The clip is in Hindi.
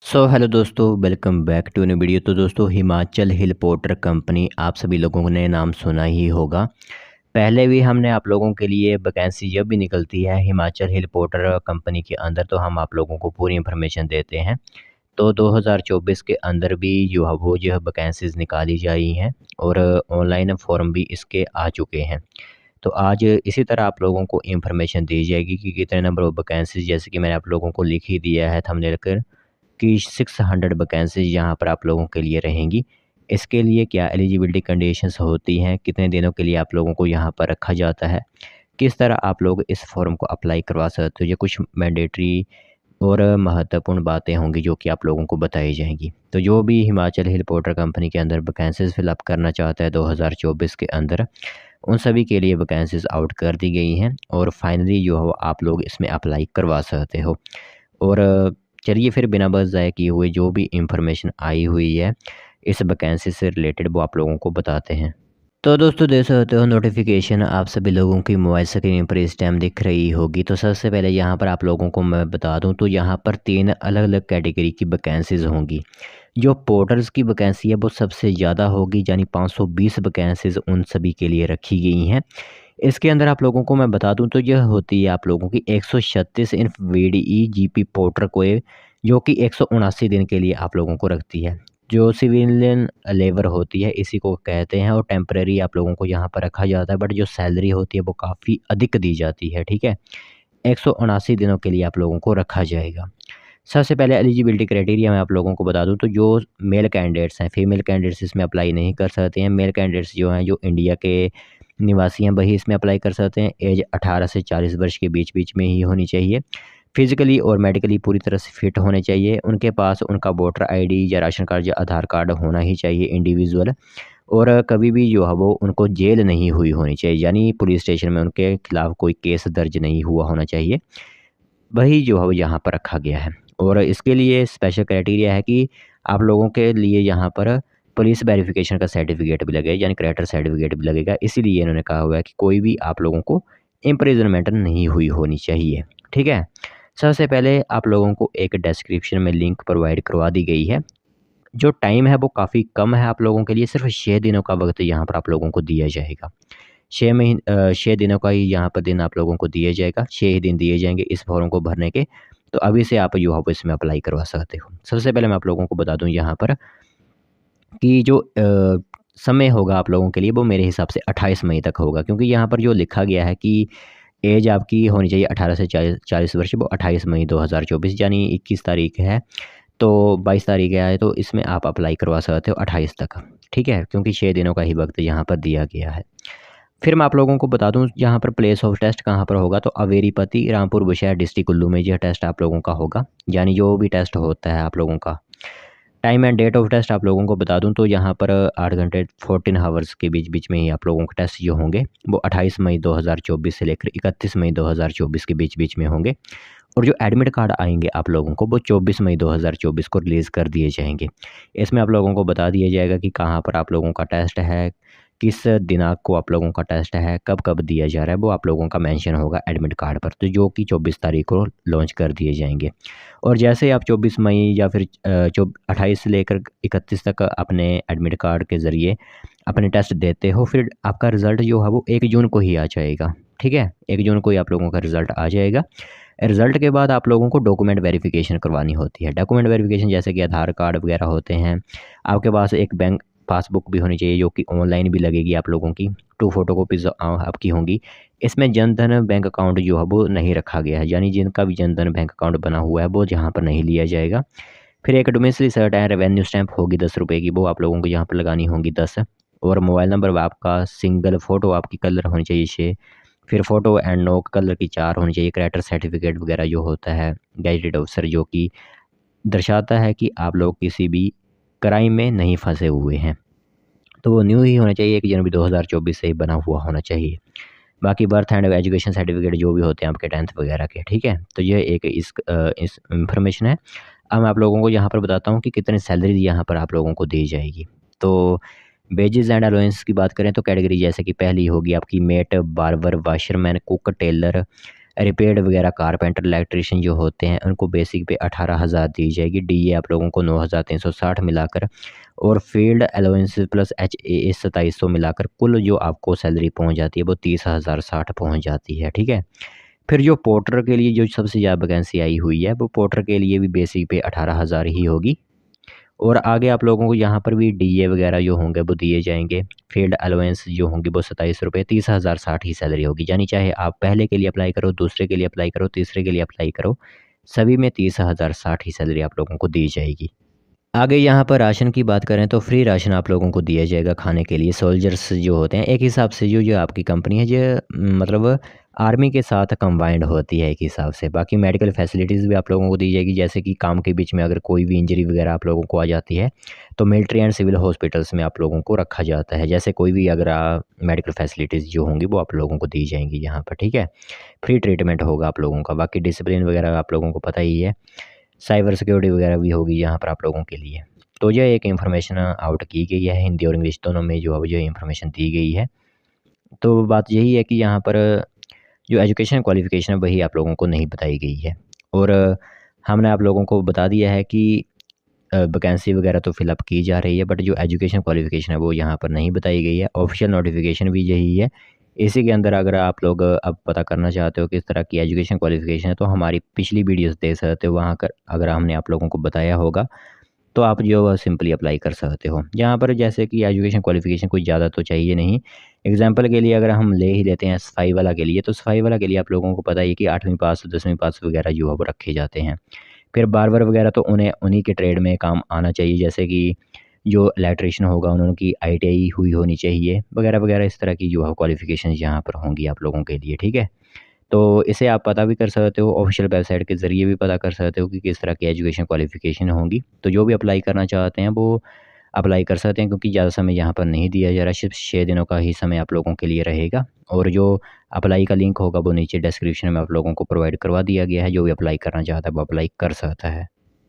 हेलो दोस्तों, welcome back to new video. तो दोस्तों, हिमाचल हिल पोर्टर कंपनी आप सभी लोगों ने नाम सुना ही होगा। पहले भी हमने आप लोगों के लिए वैकेंसी जब भी निकलती है हिमाचल हिल पोर्टर कंपनी के अंदर, तो हम आप लोगों को पूरी इन्फॉर्मेशन देते हैं। तो 2024 के अंदर भी जो है वैकेंसीज़ निकाली जाई हैं और ऑनलाइन फॉर्म भी इसके आ चुके हैं। तो आज इसी तरह आप लोगों को इन्फॉर्मेशन दी जाएगी कि कितने नंबर ऑफ वैकेंसीज़, जैसे कि मैंने आप लोगों को लिख ही दिया है थंबनेल कर, कि 600 वैकेंसीज़ यहाँ पर आप लोगों के लिए रहेंगी। इसके लिए क्या एलिजिबिलिटी कंडीशंस होती हैं, कितने दिनों के लिए आप लोगों को यहाँ पर रखा जाता है, किस तरह आप लोग इस फॉर्म को अप्लाई करवा सकते हो, ये कुछ मैंडेटरी और महत्वपूर्ण बातें होंगी जो कि आप लोगों को बताई जाएंगी। तो जो भी हिमाचल हिल पोर्टर कंपनी के अंदर वैकेंसीज़ फिलअप करना चाहता है 2024 के अंदर, उन सभी के लिए वैकेंसीज़ आउट कर दी गई हैं और फाइनली जो हो आप लोग इसमें अप्लाई करवा सकते हो। और चलिए फिर बिना बस ज़ाया किए हुए जो भी इंफॉर्मेशन आई हुई है इस वैकेंसी से रिलेटेड वो आप लोगों को बताते हैं। तो दोस्तों, देख सकते हो नोटिफिकेशन आप सभी लोगों की मोबाइल स्क्रीन पर इस टाइम दिख रही होगी। तो सबसे पहले यहाँ पर आप लोगों को मैं बता दूँ, तो यहाँ पर 3 अलग अलग कैटेगरी की वैकेंसीज़ होंगी। जो पोर्टर्स की वैकेंसी है वो सबसे ज़्यादा होगी, यानी 520 वैकेंसीज़ उन सभी के लिए रखी गई हैं। इसके अंदर आप लोगों को मैं बता दूं, तो यह होती है आप लोगों की 136 इन वीडीई जीपी पोर्टर को, जो कि 179 दिन के लिए आप लोगों को रखती है। जो सिविलियन लेबर होती है इसी को कहते हैं, और टेम्परेरी आप लोगों को यहाँ पर रखा जाता है, बट जो सैलरी होती है वो काफ़ी अधिक दी जाती है। ठीक है, 179 दिनों के लिए आप लोगों को रखा जाएगा। सबसे पहले एलिजिबिलिटी क्राइटेरिया मैं आप लोगों को बता दूं, तो जो मेल कैंडिडेट्स हैं, फीमेल कैंडिडेट्स इसमें अप्लाई नहीं कर सकते हैं। मेल कैंडिडेट्स जो हैं, जो इंडिया के निवासी हैं, वही इसमें अप्लाई कर सकते हैं। एज 18 से 40 वर्ष के बीच बीच में ही होनी चाहिए। फिजिकली और मेडिकली पूरी तरह से फिट होने चाहिए। उनके पास उनका वोटर आईडी या राशन कार्ड या आधार कार्ड होना ही चाहिए इंडिविजुअल। और कभी भी जो है वो उनको जेल नहीं हुई होनी चाहिए, यानी पुलिस स्टेशन में उनके खिलाफ कोई केस दर्ज नहीं हुआ होना चाहिए। वही जो है वो यहाँ पर रखा गया है। और इसके लिए स्पेशल क्राइटेरिया है कि आप लोगों के लिए यहाँ पर पुलिस वेरिफिकेशन का सर्टिफिकेट भी लगेगा, यानी कैरेक्टर सर्टिफिकेट भी लगेगा। इसीलिए इन्होंने कहा हुआ है कि कोई भी आप लोगों को इम्प्रिजनमेंट नहीं हुई होनी चाहिए। ठीक है, सबसे पहले आप लोगों को एक डिस्क्रिप्शन में लिंक प्रोवाइड करवा दी गई है। जो टाइम है वो काफ़ी कम है आप लोगों के लिए, सिर्फ 6 दिनों का वक्त यहाँ पर आप लोगों को दिया जाएगा। 6 दिनों का ही यहाँ पर दिन आप लोगों को दिया जाएगा, 6 ही दिन दिए जाएंगे इस फॉर्म को भरने के। तो अभी से आप जो है वो इसमें अप्लाई करवा सकते हो। सबसे पहले मैं आप लोगों को बता दूँ यहाँ पर कि जो समय होगा आप लोगों के लिए वो मेरे हिसाब से 28 मई तक होगा, क्योंकि यहाँ पर जो लिखा गया है कि एज आपकी होनी चाहिए 18 से 40 वर्ष, वो 28 मई 2024, यानी 21 तारीख है तो 22 तारीख है, तो इसमें आप अप्लाई करवा सकते हो 28 तक। ठीक है, क्योंकि 6 दिनों का ही वक्त यहाँ पर दिया गया है। फिर मैं आप लोगों को बता दूं यहाँ पर प्लेस ऑफ टेस्ट कहाँ पर होगा, तो अवेरीपति रामपुर बुशहर डिस्ट्रिक्ट कुल्लू में यह टेस्ट आप लोगों का होगा। यानी जो भी टेस्ट होता है आप लोगों का, time and date of test आप लोगों को बता दूं, तो यहाँ पर 8 घंटे 14 हावर्स के बीच बीच में ही आप लोगों के टेस्ट जो होंगे वो 28 मई 2024 से लेकर 31 मई 2024 के बीच बीच में होंगे। और जो एडमिट कार्ड आएंगे आप लोगों को वो 24 मई 2024 को रिलीज़ कर दिए जाएंगे। इसमें आप लोगों को बता दिया जाएगा कि कहाँ पर आप लोगों का टेस्ट है, किस दिनांक को आप लोगों का टेस्ट है, कब कब दिया जा रहा है, वो आप लोगों का मेंशन होगा एडमिट कार्ड पर, तो जो कि 24 तारीख को लॉन्च कर दिए जाएंगे। और जैसे ही आप 24 मई या फिर 28 से लेकर 31 तक अपने एडमिट कार्ड के ज़रिए अपने टेस्ट देते हो, फिर आपका रिज़ल्ट जो है वो 1 जून को ही आ जाएगा। ठीक है, 1 जून को ही आप लोगों का रिज़ल्ट आ जाएगा। रिज़ल्ट के बाद आप लोगों को डॉक्यूमेंट वेरिफिकेशन करवानी होती है। डॉक्यूमेंट वेरिफिकेशन जैसे कि आधार कार्ड वगैरह होते हैं। आपके पास एक बैंक पासबुक भी होनी चाहिए, जो कि ऑनलाइन भी लगेगी आप लोगों की। 2 फोटोकॉपीज़ आपकी होंगी। इसमें जनधन बैंक अकाउंट जो है वो नहीं रखा गया है, यानी जिनका भी जनधन बैंक अकाउंट बना हुआ है वो यहाँ पर नहीं लिया जाएगा। फिर एक डोमेस्टिक सर्टेन रेवेन्यू स्टैंप होगी 10 रुपये की, वो आप लोगों को यहाँ पर लगानी होगी 10। और मोबाइल नंबर आपका सिंगल फ़ोटो आपकी कलर होनी चाहिए 6। फिर फ़ोटो एंड नो कलर की 4 होनी चाहिए। कैरेक्टर सर्टिफिकेट वगैरह जो होता है गैजेटेड ऑफिसर, जो कि दर्शाता है कि आप लोग किसी भी क्राइम में नहीं फंसे हुए हैं, तो वो न्यू ही होना चाहिए, 1 जनवरी 2024 से ही बना हुआ होना चाहिए। बाकी बर्थ एंड एजुकेशन सर्टिफिकेट जो भी होते हैं आपके 10th वगैरह के, ठीक है। तो ये एक इस इन्फॉर्मेशन है। अब मैं आप लोगों को यहाँ पर बताता हूँ कि कितनी सैलरी यहाँ पर आप लोगों को दी जाएगी। तो वेजेस एंड अलाउंस की बात करें तो कैटेगरी जैसे कि पहली होगी आपकी maid, barber, washerman, cook, tailor, repair वगैरह कारपेंटर इलेक्ट्रीशियन जो होते हैं उनको बेसिक पे 18,000 दी जाएगी। डीए आप लोगों को 9,360 मिलाकर, और फील्ड अलाउंसेस प्लस HAA 2700 मिलाकर कुल जो आपको सैलरी पहुंच जाती है वो 30,060 पहुंच जाती है। ठीक है। फिर जो पोर्टर के लिए जो सबसे ज़्यादा वैकेंसी आई हुई है वो पोर्टर के लिए भी बेसिक पे 18,000 ही होगी, और आगे आप लोगों को यहाँ पर भी डीए वगैरह जो होंगे वो दिए जाएंगे। फील्ड अलाउंस जो होंगे वो 27 रुपये, 30,060 ही सैलरी होगी। यानी चाहे आप पहले के लिए अप्लाई करो, दूसरे के लिए अप्लाई करो, तीसरे के लिए अप्लाई करो, सभी में 30,060 ही सैलरी आप लोगों को दी जाएगी। आगे यहाँ पर राशन की बात करें तो फ्री राशन आप लोगों को दिया जाएगा खाने के लिए। सोल्जर्स जो होते हैं एक हिसाब से, जो आपकी कंपनी है जो मतलब आर्मी के साथ कंबाइंड होती है एक हिसाब से। बाकी मेडिकल फैसिलिटीज़ भी आप लोगों को दी जाएगी, जैसे कि काम के बीच में अगर कोई भी इंजरी वगैरह आप लोगों को आ जाती है तो मिलिट्री एंड सिविल हॉस्पिटल्स में आप लोगों को रखा जाता है। जैसे कोई भी अगर मेडिकल फैसिलिटीज़ जो होंगी वो आप लोगों को दी जाएंगी यहाँ पर। ठीक है। फ्री ट्रीटमेंट होगा आप लोगों का। बाकी डिसिप्लिन वगैरह आप लोगों को पता ही है, साइबर सिक्योरिटी वगैरह भी होगी यहाँ पर आप लोगों के लिए। तो यह एक इन्फॉर्मेशन आउट की गई है, हिंदी और इंग्लिश दोनों में जो इन्फॉर्मेशन दी गई है। तो बात यही है कि यहाँ पर जो एजुकेशन क्वालिफ़िकेशन है वही आप लोगों को नहीं बताई गई है, और हमने आप लोगों को बता दिया है कि वैकेंसी वगैरह तो फिलअप की जा रही है, बट जो एजुकेशन क्वालिफ़िकेशन है वो यहाँ पर नहीं बताई गई है। ऑफिशियल नोटिफिकेशन भी यही है। इसी के अंदर अगर आप लोग अब पता करना चाहते हो किस तरह की एजुकेशन क्वालिफ़िकेशन है तो हमारी पिछली वीडियोस देख सकते हो, वहाँ कर अगर हमने आप लोगों को बताया होगा तो आप जो सिंपली अप्लाई कर सकते हो। यहाँ पर जैसे कि एजुकेशन क्वालिफ़िकेशन कोई ज़्यादा तो चाहिए नहीं। एग्जांपल के लिए अगर हम ले ही लेते हैं सफाई वाला के लिए, तो सफाई वाला के लिए आप लोगों को पता है कि 8वीं पास 10वीं पास वगैरह जो है वो रखे जाते हैं। फिर बार्बर वगैरह तो उन्हें उन्हीं के ट्रेड में काम आना चाहिए, जैसे कि जो इलेक्ट्रीशियन होगा उनकी ITI हुई होनी चाहिए वगैरह वगैरह। इस तरह की जो है क्वालिफ़िकेशन यहाँ पर होंगी आप लोगों के लिए। ठीक है। तो इसे आप पता भी कर सकते हो, ऑफिशियल वेबसाइट के ज़रिए भी पता कर सकते हो कि किस तरह की एजुकेशन क्वालिफ़िकेशन होंगी। तो जो भी अप्लाई करना चाहते हैं वो अप्लाई कर सकते हैं, क्योंकि ज़्यादा समय यहाँ पर नहीं दिया जा रहा, सिर्फ 6 दिनों का ही समय आप लोगों के लिए रहेगा। और जो अप्लाई का लिंक होगा वो नीचे डिस्क्रिप्शन में आप लोगों को प्रोवाइड करवा दिया गया है। जो भी अप्लाई करना चाहता है वो अप्लाई कर सकता है।